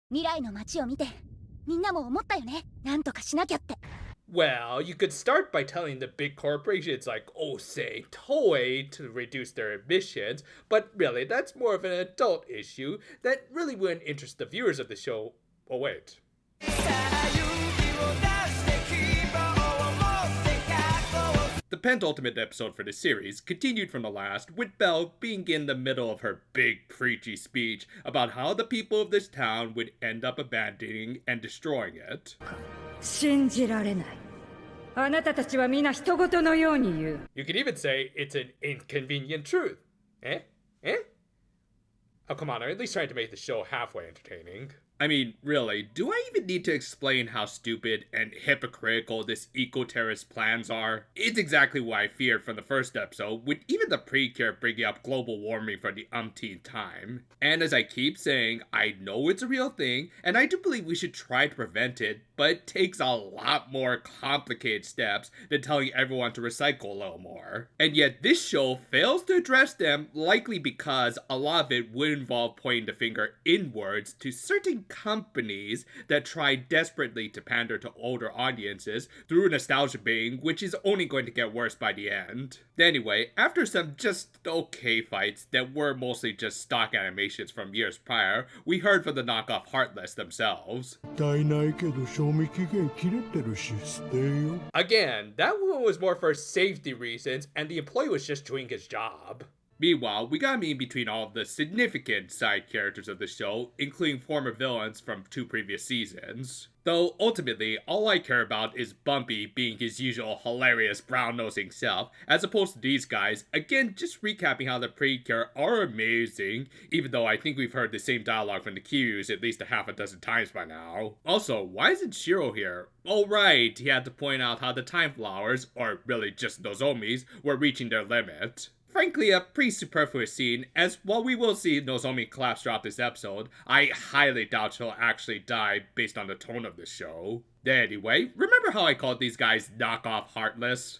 未来の街を見てみんなも思ったよね。なんとかしなきゃって。 Well, you could start by telling the big corporations like, oh, say, Toei to reduce their emissions, but really, that's more of an adult issue that really wouldn't interest the viewers of the show. Oh, wait. The penultimate episode for the series continued from the last, with Belle being in the middle of her big preachy speech about how the people of this town would end up abandoning and destroying it. 信じられない。あなたたちは皆人事のように言う。You could even say it's an inconvenient truth. Eh? Eh? Oh, come on, I'm at least trying to make the show halfway entertaining. I mean, really, do I even need to explain how stupid and hypocritical this eco-terrorist plans are? It's exactly what I feared from the first episode, with even the Precure bringing up global warming for the umpteenth time. And as I keep saying, I know it's a real thing, and I do believe we should try to prevent it, but it takes a lot more complicated steps than telling everyone to recycle a little more. And yet this show fails to address them, likely because a lot of it would involve pointing the finger inwards to certain companies that try desperately to pander to older audiences through nostalgia baiting, which is only going to get worse by the end. Anyway, after some just okay fights that were mostly just stock animations from years prior, we heard from the knockoff Heartless themselves. Again, that one was more for safety reasons, and the employee was just doing his job. Meanwhile, we got a meme between all of the significant side characters of the show, including former villains from 2 previous seasons. Though, ultimately, all I care about is Bumpy being his usual hilarious brown-nosing self, as opposed to these guys, again just recapping how the Precure are amazing, even though I think we've heard the same dialogue from the Kiryus at least a half a dozen times by now. Also, why isn't Shiro here? Oh right, he had to point out how the Time Flowers, or really just Nozomis, were reaching their limit. Frankly, a pretty superfluous scene, as while we will see Nozomi collapse throughout this episode, I highly doubt she'll actually die based on the tone of this show. Anyway, remember how I called these guys knockoff Heartless?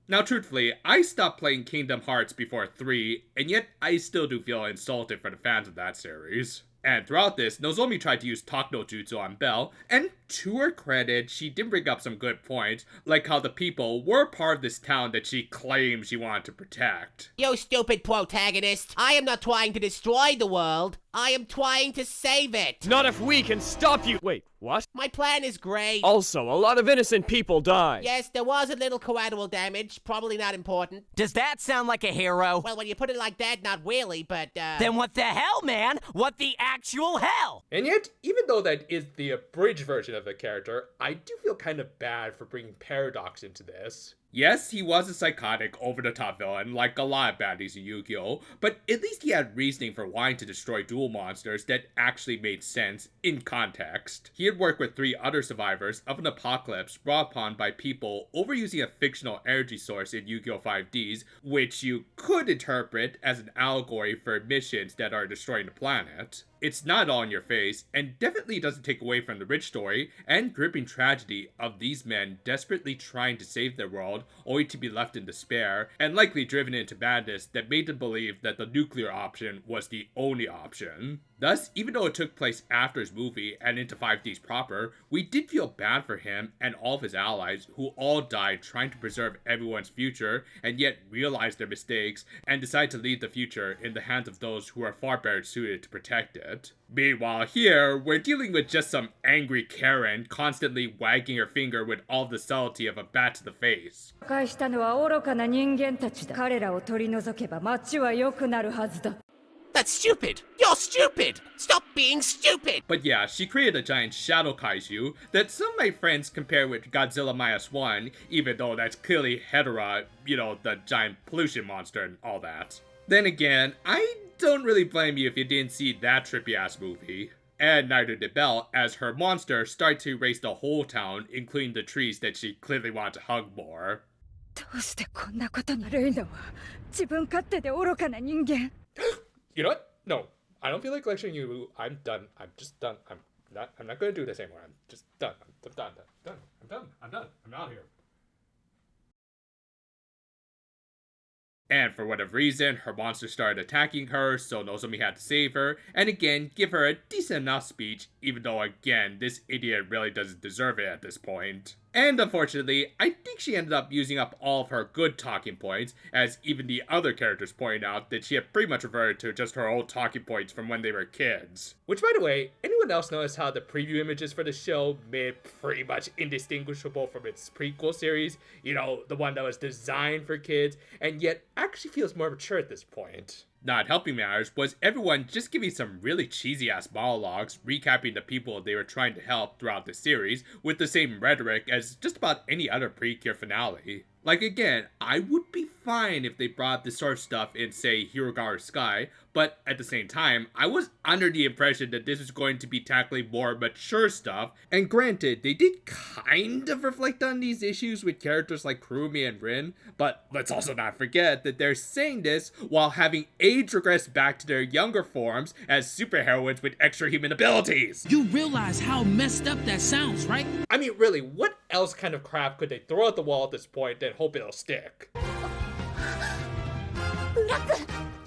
Now truthfully, I stopped playing Kingdom Hearts before 3, and yet I still do feel insulted for the fans of that series. And throughout this, Nozomi tried to use Talk no Jutsu on Belle, and to her credit, she did bring up some good points, like how the people were part of this town that she claimed she wanted to protect. You stupid protagonist! I am not trying to destroy the world, I am trying to save it! Not if we can stop you! Wait, what? My plan is great. Also, a lot of innocent people died. Yes, there was a little collateral damage, probably not important. Does that sound like a hero? Well, when you put it like that, not really, but Then what the hell, man? What the actual hell? And yet, even though that is the abridged version of the character, I do feel kind of bad for bringing Paradox into this. Yes, he was a psychotic, over-the-top villain, like a lot of baddies in Yu-Gi-Oh!, but at least he had reasoning for wanting to destroy duel monsters that actually made sense in context. He had worked with 3 other survivors of an apocalypse brought upon by people overusing a fictional energy source in Yu-Gi-Oh! 5Ds, which you could interpret as an allegory for missions that are destroying the planet. It's not all in your face, and definitely doesn't take away from the rich story and gripping tragedy of these men desperately trying to save their world, only to be left in despair, and likely driven into madness that made them believe that the nuclear option was the only option. Thus, even though it took place after his movie and into 5Ds proper, we did feel bad for him and all of his allies who all died trying to preserve everyone's future and yet realized their mistakes and decide to leave the future in the hands of those who are far better suited to protect it. Meanwhile here, we're dealing with just some angry Karen constantly wagging her finger with all the subtlety of a bat to the face. 破壊したのは愚かな人間たちだ。彼らを取り除けば街は良くなるはずだ。 that's stupid! You're stupid! Stop being stupid! But yeah, she created a giant shadow kaiju that some of my friends compare with Godzilla -1, even though that's clearly Hedorah, you know, the giant pollution monster and all that. Then again, I don't really blame you if you didn't see that trippy-ass movie. And neither did Belle, as her monster started to erase the whole town, including the trees that she clearly wanted to hug more. どうしてこんなことにレイナは自分勝手で愚かな人間。You know what? No, I don't feel like lecturing you. I'm done. I'm just done. I'm not gonna do this anymore. I'm just done. I'm done. I'm done. I'm out of here. And for whatever reason, her monster started attacking her, so Nozomi had to save her, and again, give her a decent enough speech, even though again, this idiot really doesn't deserve it at this point. And unfortunately, I think she ended up using up all of her good talking points, as even the other characters pointed out that she had pretty much reverted to just her old talking points from when they were kids. Which, by the way, anyone else notice how the preview images for the show made it pretty much indistinguishable from its prequel series? You know, the one that was designed for kids, and yet actually feels more mature at this point. Not helping matters was everyone just giving some really cheesy ass monologues, recapping the people they were trying to help throughout the series with the same rhetoric as just about any other Precure finale. Like again, I would be fine if they brought this sort of stuff in, say, Hirogaru Sky, but at the same time, I was under the impression that this was going to be tackling more mature stuff, and granted, they did kind of reflect on these issues with characters like Kurumi and Rin, but let's also not forget that they're saying this while having age regress back to their younger forms as superheroines with extra human abilities. You realize how messed up that sounds, right? I mean, really, what else kind of crap could they throw at the wall at this point and hope it'll stick? ブラック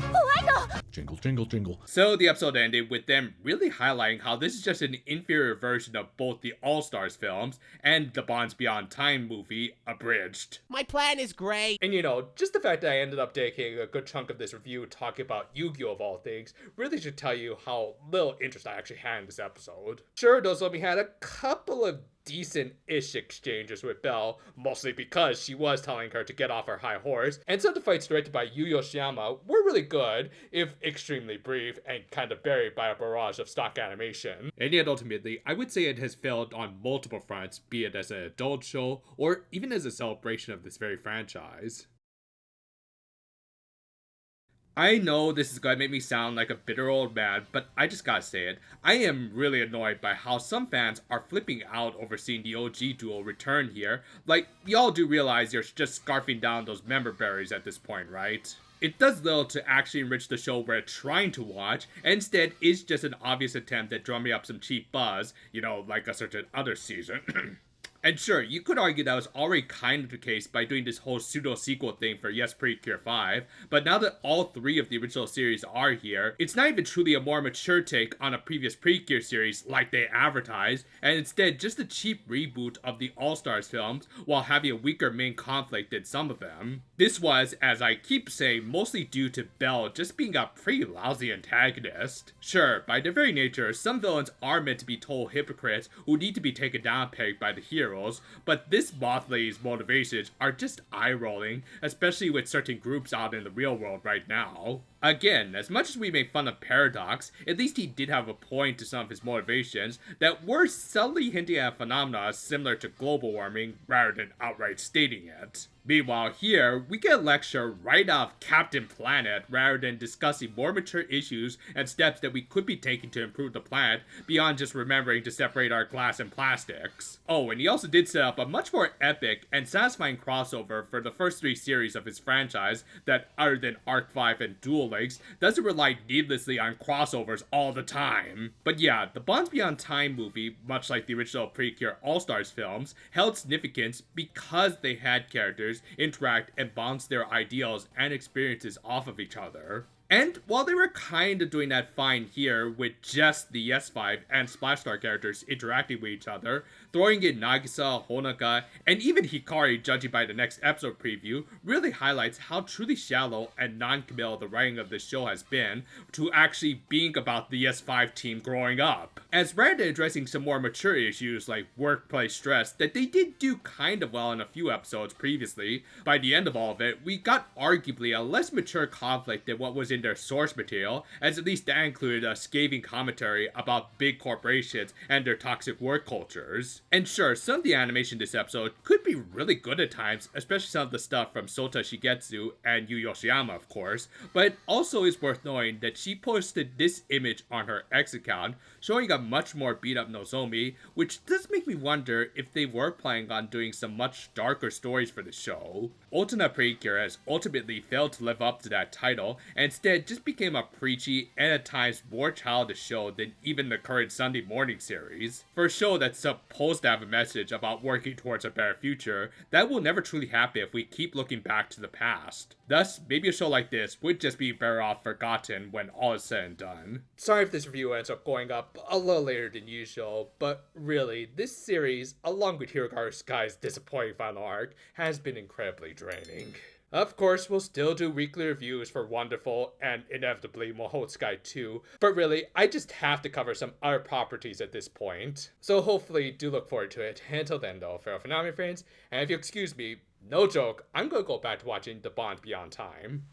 ホワイト Jingle, jingle, jingle. So the episode ended with them really highlighting how this is just an inferior version of both the All-Stars films and the Bonds Beyond Time movie, abridged. My plan is great. And you know, just the fact that I ended up dedicating a good chunk of this review talking about Yu-Gi-Oh! Of all things really should tell you how little interest I actually had in this episode. Sure, Nozomi had a couple of decent-ish exchanges with Belle, mostly because she was telling her to get off her high horse, and some of the fights directed by Yu Yoshiyama were really good, if extremely brief and kind of buried by a barrage of stock animation. And yet ultimately, I would say it has failed on multiple fronts, be it as an adult show, or even as a celebration of this very franchise. I know this is gonna make me sound like a bitter old man, but I just gotta say it. I am really annoyed by how some fans are flipping out over seeing the OG duo return here. Like, y'all do realize you're just scarfing down those member berries at this point, right? It does little to actually enrich the show we're trying to watch, and instead is just an obvious attempt at drumming up some cheap buzz, you know, like a certain other season. And sure, you could argue that was already kind of the case by doing this whole pseudo-sequel thing for Yes Precure 5, but now that all three of the original series are here, it's not even truly a more mature take on a previous Precure series like they advertised, and instead just a cheap reboot of the All-Stars films while having a weaker main conflict than some of them. This was, as I keep saying, mostly due to Belle just being a pretty lousy antagonist. Sure, by their very nature, some villains are meant to be total hypocrites who need to be taken down a peg by the hero, but this moth lady's motivations are just eye-rolling, especially with certain groups out in the real world right now. Again, as much as we make fun of Paradox, at least he did have a point to some of his motivations that were subtly hinting at phenomena similar to global warming rather than outright stating it. Meanwhile here, we get a lecture right out of Captain Planet rather than discussing more mature issues and steps that we could be taking to improve the planet beyond just remembering to separate our glass and plastics. Oh, and he also did set up a much more epic and satisfying crossover for the first three series of his franchise that, other than Arc 5 and Duel Links, doesn't rely needlessly on crossovers all the time. But yeah, the Bonds Beyond Time movie, much like the original Precure All-Stars films, held significance because they had characters interact and bounce their ideals and experiences off of each other. And while they were kind of doing that fine here with just the S5 and Splash Star characters interacting with each other, throwing in Nagisa, Honoka, and even Hikari judging by the next episode preview really highlights how truly shallow and non-committal the writing of this show has been to actually being about the S5 team growing up. As rather than addressing some more mature issues like workplace stress that they did do kind of well in a few episodes previously, by the end of all of it, we got arguably a less mature conflict than what was in their source material, as at least that included a scathing commentary about big corporations and their toxic work cultures. And sure, some of the animation this episode could be really good at times, especially some of the stuff from Sota Shigetsu and Yu Yoshiyama, of course, but it also is worth knowing that she posted this image on her X account, showing a much more beat up Nozomi, which does make me wonder if they were planning on doing some much darker stories for the show. Otona Precure has ultimately failed to live up to that title, and instead instead just became a preachy and at times more childish show than even the current Sunday morning series. For a show that's supposed to have a message about working towards a better future, that will never truly happen if we keep looking back to the past. Thus, maybe a show like this would just be better off forgotten when all is said and done. Sorry if this review ends up going up a little later than usual, but really, this series, along with Hirogaru Sky's disappointing final arc, has been incredibly draining. Of course, we'll still do weekly reviews for Wonderful and inevitably Mahou Sky 2, but really, I just have to cover some other properties at this point. So hopefully, do look forward to it. Until then though, farewell for now, my friends, and if you excuse me, no joke, I'm gonna go back to watching The Bond Beyond Time.